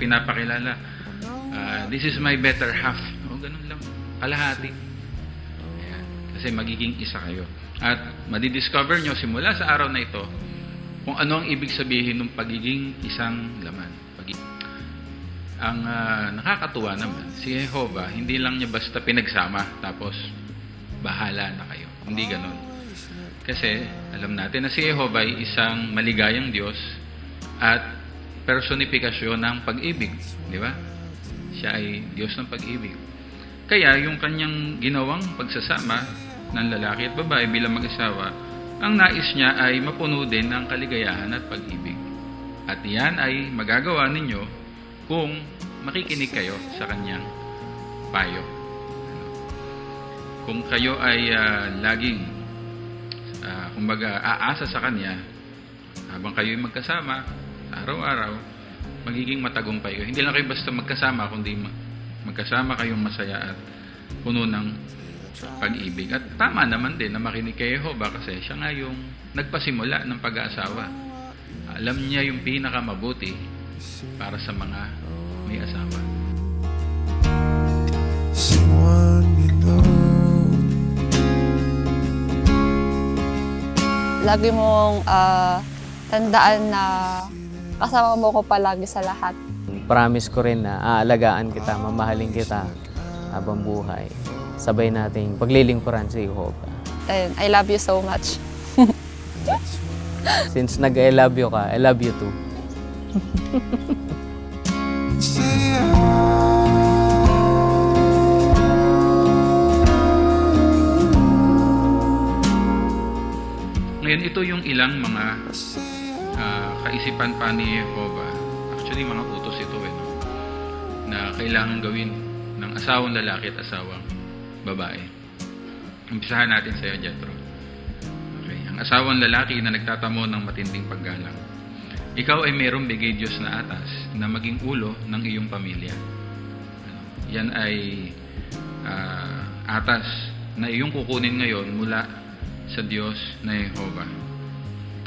pinapakilala. This is my better half. O, ganun lang. Kalahati. Ayan. Kasi magiging isa kayo. At madidiscover nyo simula sa araw na ito kung ano ang ibig sabihin ng pagiging isang laman. Ang nakakatuwa naman, si Jehovah, hindi lang niya basta pinagsama tapos bahala na kayo. Hindi ganun. Kasi alam natin na si Jehovah ay isang maligayang Diyos at personifikasyon ng pag-ibig. Di ba? Siya ay Diyos ng pag-ibig. Kaya yung kanyang ginawang pagsasama ng lalaki at babae bilang mag-asawa, ang nais niya ay mapuno din ng kaligayahan at pag-ibig. At yan ay magagawa ninyo kung makikinig kayo sa kanyang payo. Kung kayo ay laging kumbaga aasa sa kanya habang kayo ay magkasama araw-araw, magiging matagumpay kayo. Hindi lang kayo basta magkasama, kundi magkasama kayong masaya at puno ng pag-ibig. At tama naman din na makinig kay Jehovah kasi siya nga yung nagpasimula ng pag-aasawa. Alam niya yung pinakamabuti para sa mga may asawa. Someone you know. Lagi mong tandaan na kasama mo ko palagi sa lahat. Promise ko rin na aalagaan kita, mamahalin kita habang buhay. Sabay nating paglilingkuran sa Jehovah. And I love you so much. Since nag-I love you ka, I love you too. Ngayon, ito yung ilang mga kaisipan pa ni Jehovah. Actually, mga utos ito no? Na kailangan gawin ng asawang lalaki at asawang babae. Umpisahan natin sa iyo, Jethro. Okay. Ang asawang lalaki na nagtatamo ng matinding paggalang. Ikaw ay mayroong bigay Diyos na atas na maging ulo ng iyong pamilya. Yan ay atas na iyong kukunin ngayon mula sa Diyos na Jehovah.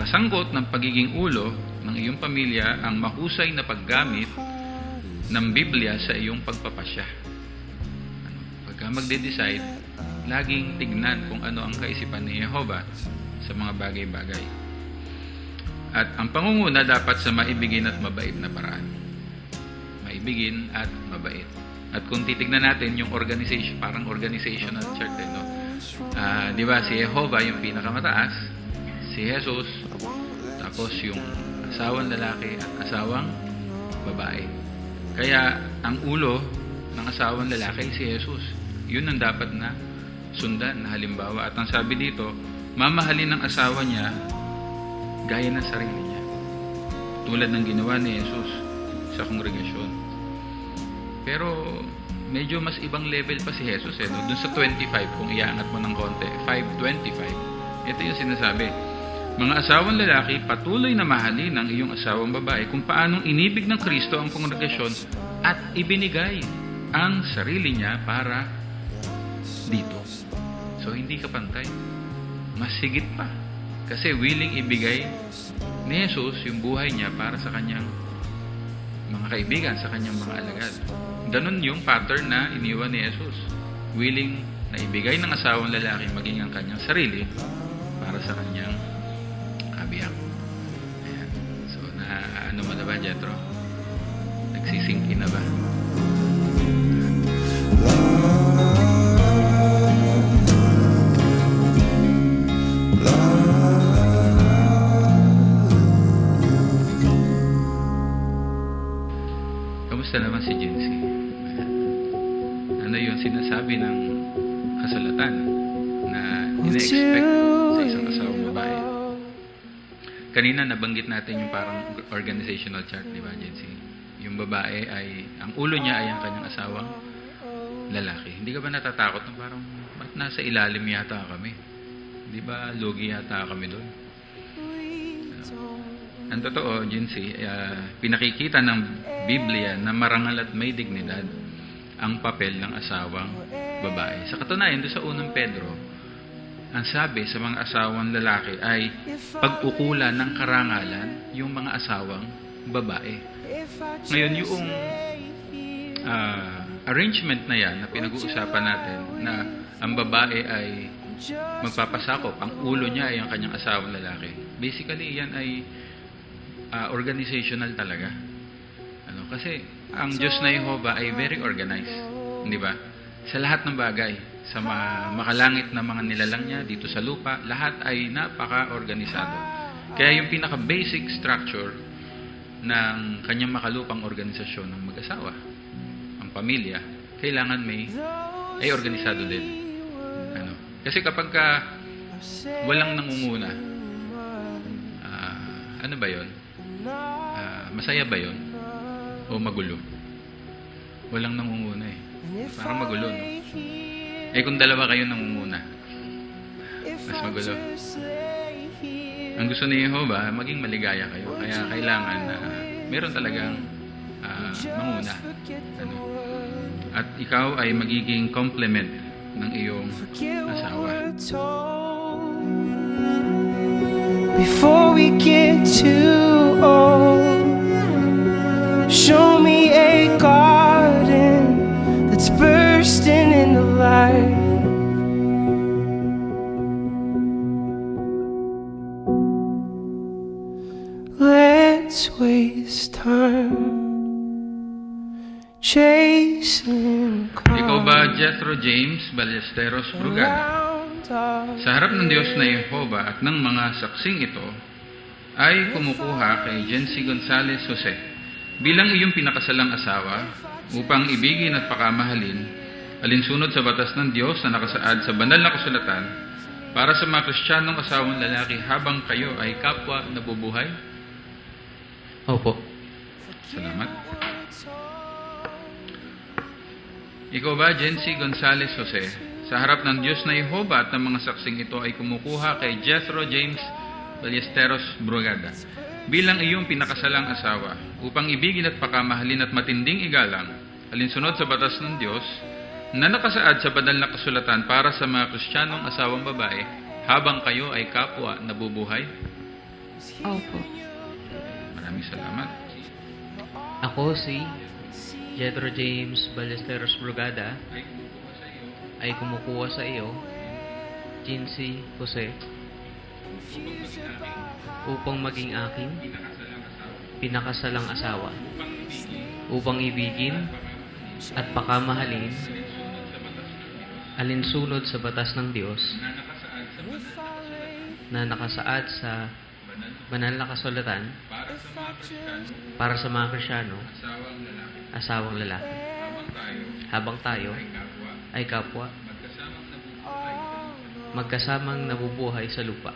Kasangkot ng pagiging ulo ng iyong pamilya ang mahusay na paggamit ng Biblia sa iyong pagpapasya. Pagka magde-decide, laging tignan kung ano ang kaisipan ni Jehovah sa mga bagay-bagay. At ang pangunguna dapat sa maibigin at mabait na paraan. Maibigin at mabait. At kung titignan natin yung organization, parang organizational chart, no? Di ba si Jehovah yung pinakamataas, si Jesus, tapos yung asawang lalaki at asawang babae. Kaya ang ulo ng asawang lalaki si Jesus. Yun ang dapat na sundan na halimbawa. At ang sabi dito, mamahalin ng asawa niya gaya ng sarili niya. Tulad ng ginawa ni Jesus sa kongregasyon. Pero medyo mas ibang level pa si Jesus. No? Doon sa 25, kung iaangat mo ng konti, 5:25, ito yung sinasabi. Mga asawang lalaki, patuloy na mahalin ang iyong asawang babae kung paanong inibig ng Kristo ang kongregasyon at ibinigay ang sarili niya para dito. So, hindi ka pantay. Mas higit pa. Kasi willing ibigay ni Jesus yung buhay niya para sa kanyang mga kaibigan, sa kanyang mga alagad. Ganun yung pattern na iniwan ni Jesus. Willing na ibigay ng asawang lalaki maging ang kanyang sarili para sa kanyang kabiyak. Ayan. So, ano mo na ba, Jethro? Nagsisink in na ba? Kamusta naman si Jincy? Ano yung sinasabi ng kasulatan na ina-expect sa isang asawang babae? Kanina nabanggit natin yung parang organizational chart, di ba, Jincy? Yung babae ay, ang ulo niya ay ang kanyang asawang lalaki. Hindi ka ba natatakot na parang, ba't nasa ilalim yata kami? Di ba, lugi yata kami doon? Ang totoo, Jincy, pinakikita ng Biblia na marangal at may dignidad ang papel ng asawang babae. Sa katunayan, doon sa unang Pedro, ang sabi sa mga asawang lalaki ay pag-ukulan ng karangalan yung mga asawang babae. Ngayon, yung arrangement na yan na pinag-uusapan natin na ang babae ay magpapasakop, ang ulo niya ay ang kanyang asawang lalaki. Basically, yan ay organizational talaga. Kasi ang Diyos na Jehovah ay very organized. Di ba? Sa lahat ng bagay, sa makalangit na mga nilalang niya dito sa lupa, lahat ay napaka-organisado. Kaya yung pinaka-basic structure ng kanyang makalupang organisasyon ng mag-asawa, ang pamilya, kailangan ay organisado din. Kasi kapag walang nangunguna, ano ba yun? Masaya ba yun? O magulo? Walang nangunguna eh. Parang magulo, no? Kung dalawa kayo nangunguna, mas magulo. Ang gusto ni Jehovah, maging maligaya kayo. Kaya kailangan na meron talagang manguna. At ikaw ay magiging complement ng iyong asawa. Before we get too old, show me a garden that's bursting into light. Let's waste time chasing Ikaw ba, Jethro James Ballesteros Brugada, sa harap ng Diyos na Jehovah at ng mga saksing ito, ay kumukuha kay Jency Gonzalez Jose bilang iyong pinakasalang asawa upang ibigin at pakamahalin alinsunod sa batas ng Diyos na nakasaad sa banal na kasulatan para sa mga Kristiyanong asawang lalaki habang kayo ay kapwa nabubuhay? Opo. Salamat. Ikaw ba, Jency Gonzalez Jose, sa harap ng Diyos na Jehovah at ng mga saksing ito ay kumukuha kay Jethro James Ballesteros Brugada bilang iyong pinakasalang asawa upang ibigin at pakamahalin at matinding igalang alinsunod sa batas ng Diyos na nakasaad sa banal na kasulatan para sa mga Kristiyanong asawang babae habang kayo ay kapwa nabubuhay? Opo. Maraming salamat. Ako si Jethro James Ballesteros Brugada ay kumukuha sa iyo, Jency Jose, upang maging aking pinakasalang asawa, upang ibigin at pakamahalin alinsunod sa batas ng Diyos na nakasaad sa banal na kasulatan para sa mga Kristiyano asawang lalaki habang tayo ay kapwa magkasamang nabubuhay sa lupa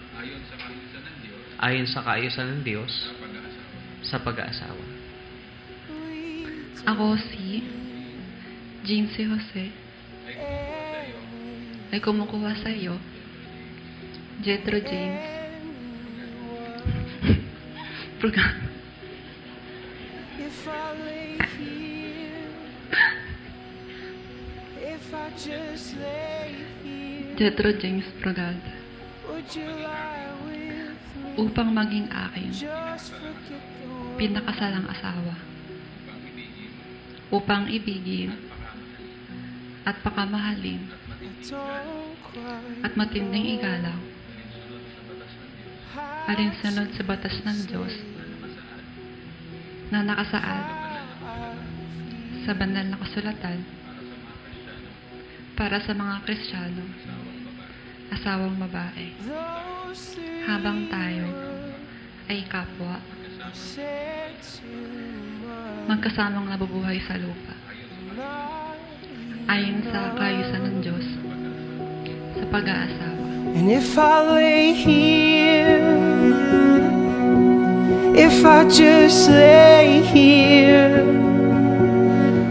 ayon sa kaayusan ng Diyos sa pag-aasawa. Ako si Jency Jose ay kumukuha sa iyo, Jethro James Brugada, If I lay here, if I just lay here, Jethro James Brugada, would you lie with me? upang maging akin Just forget the world. pinakasalang asawa, upang ibigin at pakamahalin Don't cry. at matinding igalang alinsunod sa batas ng Diyos na nakasaad sa banal na kasulatan para sa mga Kristiyano asawang babae Those three habang tayo ay kapwa said to my magkasamang nabubuhay sa lupa ayon sa kaayusan ng Diyos sa pag-aasawa. And if I lay here, if I just lay here,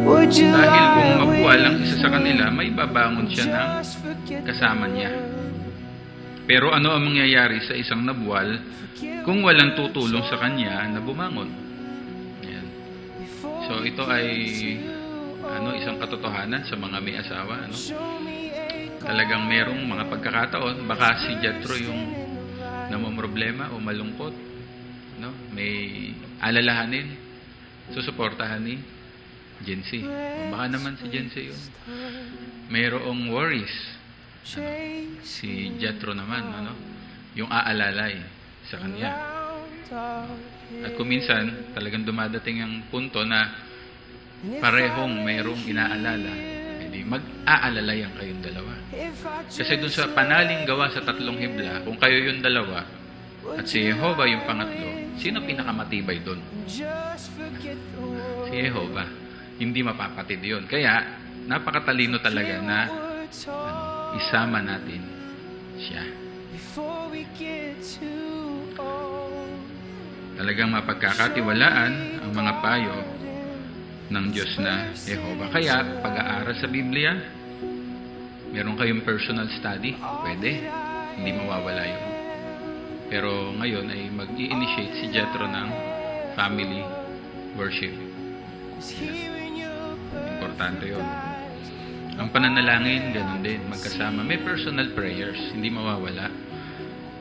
would you Dahil kung lie mabuwal ang with isa sa kanila, may babangon siya ng just forget kasama niya. Pero ano ang mangyayari sa isang nabuwal kung walang tutulong sa kanya na bumangon? Ayan. So ito ay isang katotohanan sa mga may asawa. Talagang merong mga pagkakataon, baka si Jethro yung namomroblema o malungkot no? May alalahanin, susuportahan ni Jency. Baka naman si Jency yun. Mayroong worries. Si Jethro naman, ano? Yung aalalay sa kanya. At kung minsan, talagang dumadating ang punto na parehong mayroong inaalala, edi mag-aalalayan kayong dalawa. Kasi dun sa panaling gawa sa 3 hibla, kung kayo yung dalawa, at si Jehovah yung pangatlo, sino pinakamatibay dun? Si Jehovah. Hindi mapapatid yun. Kaya, napakatalino talaga na isama natin siya. Talagang mapagkakatiwalaan ang mga payo ng Diyos na Jehovah. Kaya, pag-aaral sa Biblia, meron kayong personal study, pwede. Hindi mawawala yun. Pero ngayon ay mag-i-initiate si Jethro ng family worship. Importante yun. Ang pananalangin, ganun din, magkasama. May personal prayers, hindi mawawala.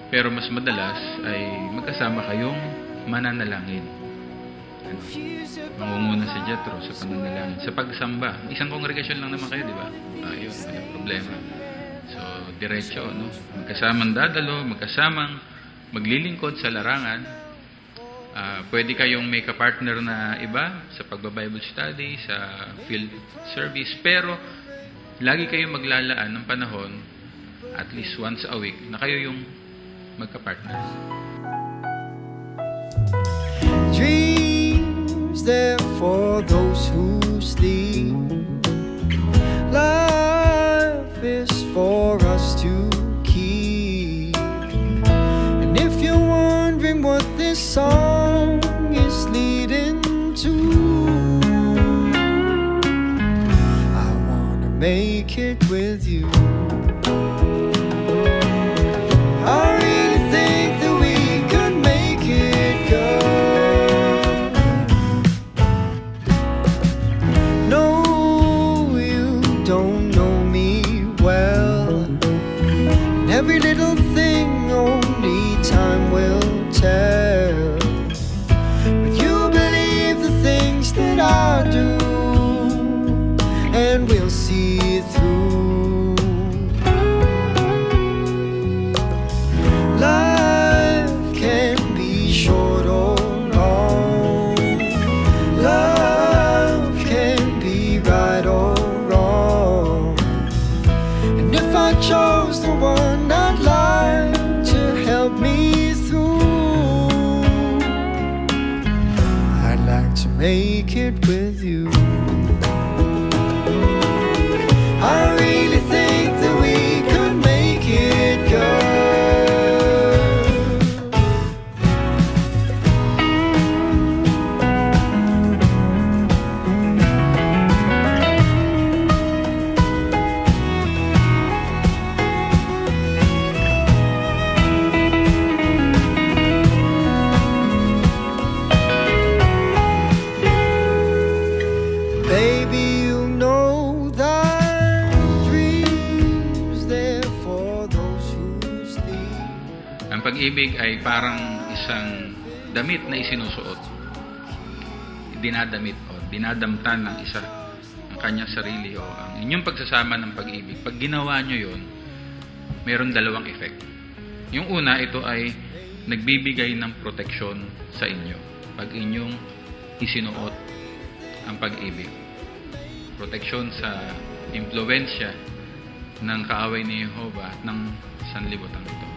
Pero mas madalas ay magkasama kayong mananalangin. Ano? Mangunguna si Jethro sa pananalangin. Sa pagsamba, isang kongregasyon lang naman kayo, di ba? Ayun, walang problema. So, diretso, no? Magkasamang dadalo, magkasamang maglilingkod sa larangan. Pwede kayong may kapartner na iba sa pagbabible study, sa field service, pero lagi kayong maglalaan ng panahon at least once a week na kayo yung magkapartner. Dreams there for those who sleep. Life is for us to keep. And if you're wondering what this song is leading to, I wanna make it with you. I really think that we could make it good. No, you don't know me well, and every little thing only time will tell. But you believe the things that I do, and we'll see it through. Life can be short or long. Love can be right or wrong. And if I chose the one I'd like to help me through, I'd like to make it with you. I really think that we could make it good. Baby, you know that dreams there for those who sleep. Ang pag-ibig ay parang isang damit na isinusuot. Dinadamit o dinadamtan ng isa ang kanyang sarili o ang inyong pagsasama ng pag-ibig. Pag ginawa nyo yun, mayroon dalawang effect. Yung una, ito ay nagbibigay ng proteksyon sa inyo pag inyong isinuot ang pag-ibig. Proteksyon sa impluwensya ng kaaway ni Jehovah at ng sanlibutan ito.